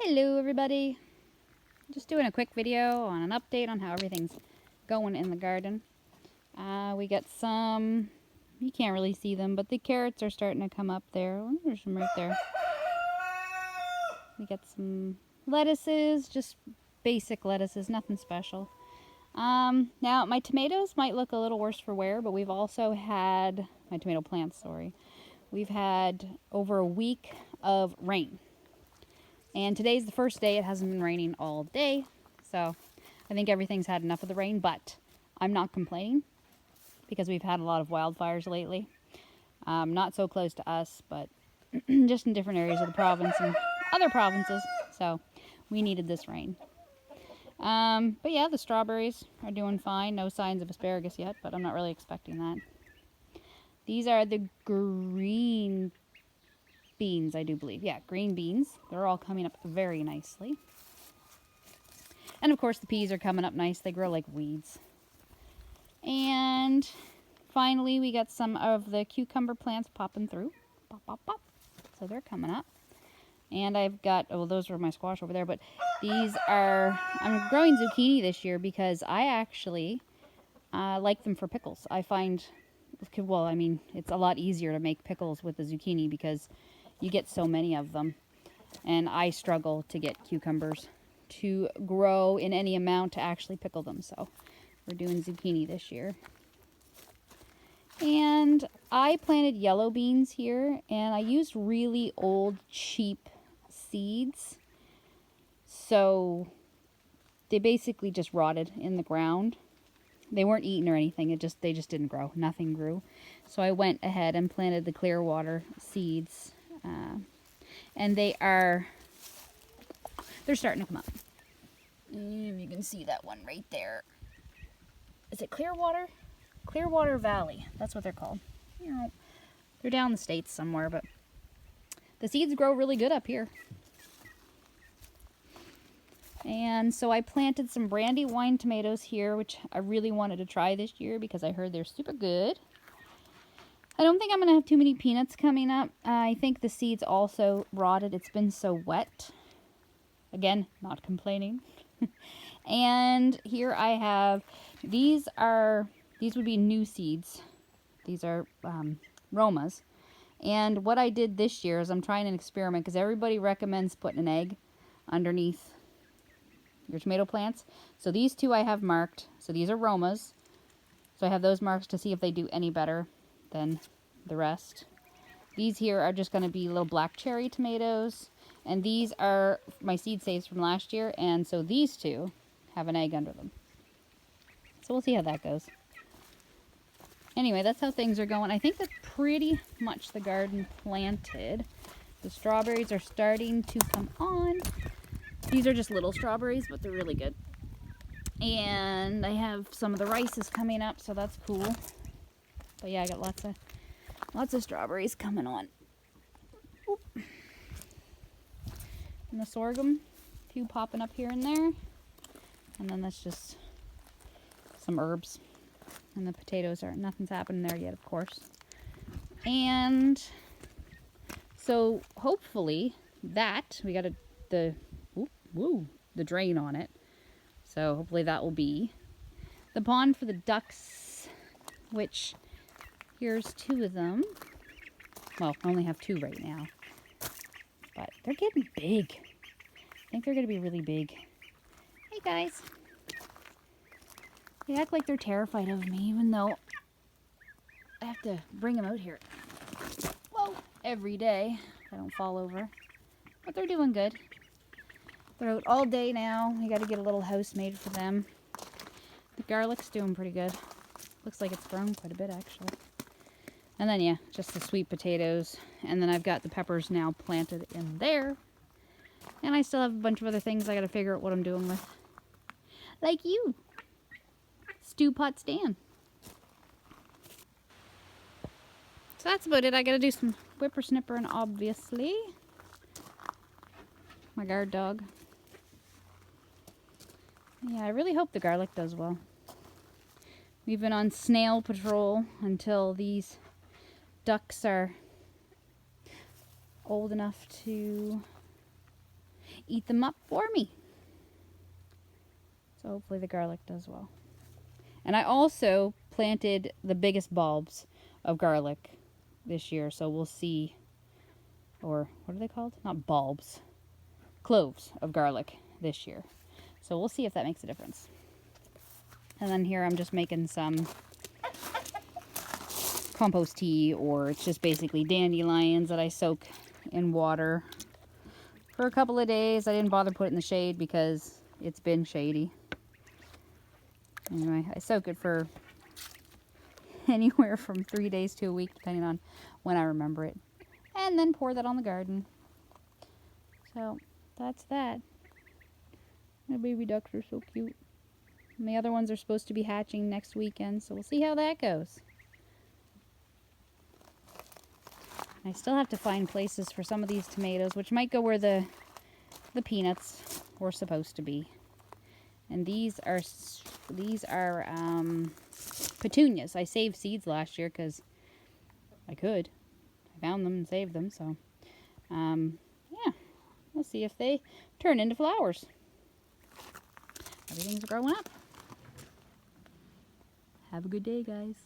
Hello everybody, just doing a quick video on an update on how everything's going in the garden. We got some, you can't really see them, but the carrots are starting to come up there. Oh, there's some right there. We got some lettuces, just basic lettuces, nothing special. Now my tomatoes might look a little worse for wear, but we've also had, my tomato plants, sorry. We've had over a week of rain. And today's the first day it hasn't been raining all day. So I think everything's had enough of the rain, but I'm not complaining because we've had a lot of wildfires lately. Not so close to us, but just in different areas of the province and other provinces. So we needed this rain. But yeah, the strawberries are doing fine. No signs of asparagus yet, but I'm not really expecting that. These are the green beans, I do believe. Yeah, green beans. They're all coming up very nicely. And of course the peas are coming up nice. They grow like weeds. And finally we got some of the cucumber plants popping through. Pop, pop, pop. So they're coming up. And I've got, oh, those are my squash over there, but these are, I'm growing zucchini this year because I actually like them for pickles. I find, well, I mean, it's a lot easier to make pickles with the zucchini because you get so many of them. And I struggle to get cucumbers to grow in any amount to actually pickle them. So we're doing zucchini this year. And I planted yellow beans here, and I used really old, cheap seeds. So they basically just rotted in the ground. They weren't eaten or anything. They just didn't grow. Nothing grew. So I went ahead and planted the Clearwater seeds. And they're starting to come up. You can see that one right there. Is it Clearwater? Clearwater Valley. That's what they're called. You know, they're down in the States somewhere, but the seeds grow really good up here. And so I planted some Brandywine tomatoes here, which I really wanted to try this year because I heard they're super good. I don't think I'm going to have too many peanuts coming up. I think the seeds also rotted. It's been so wet. Again, not complaining. And here I have, these would be new seeds. These are Romas. And what I did this year is I'm trying an experiment because everybody recommends putting an egg underneath your tomato plants. So these two I have marked. So these are Romas. So I have those marked to see if they do any better than the rest. These here are just going to be little black cherry tomatoes. And these are my seed saves from last year. And so these two have an egg under them. So we'll see how that goes. Anyway, that's how things are going. I think that's pretty much the garden planted. The strawberries are starting to come on. These are just little strawberries, but they're really good. And I have some of the rice is coming up, so that's cool. But yeah, I got lots of strawberries coming on. Oop. And the sorghum, a few popping up here and there. And then that's just some herbs. And the potatoes nothing's happening there yet, of course. And so hopefully we got the drain on it. So hopefully that will be the pond for the ducks, which here's two of them. Well, I only have two right now, but they're getting big. I think they're going to be really big. Hey guys. They act like they're terrified of me, even though I have to bring them out here, whoa, every day if I don't fall over. But they're doing good. They're out all day now. We got to get a little house made for them. The garlic's doing pretty good. Looks like it's grown quite a bit, actually. And then, yeah, just the sweet potatoes. And then I've got the peppers now planted in there. And I still have a bunch of other things I got to figure out what I'm doing with. Like you. Stew Pot Stan. So that's about it. I got to do some whippersnippering, obviously. My guard dog. Yeah, I really hope the garlic does well. We've been on snail patrol until these ducks are old enough to eat them up for me. So hopefully the garlic does well. And I also planted the biggest bulbs of garlic this year, so we'll see. Or what are they called? Not bulbs. Cloves of garlic this year. So we'll see if that makes a difference. And then here I'm just making some compost tea, or it's just basically dandelions that I soak in water for a couple of days. I didn't bother putting it in the shade because it's been shady. Anyway, I soak it for anywhere from 3 days to a week, depending on when I remember it. And then pour that on the garden. So, that's that. My baby ducks are so cute. And the other ones are supposed to be hatching next weekend, so we'll see how that goes. I still have to find places for some of these tomatoes, which might go where the peanuts were supposed to be. And these are petunias. I saved seeds last year because I could. I found them and saved them, so yeah. We'll see if they turn into flowers. Everything's growing up. Have a good day, guys.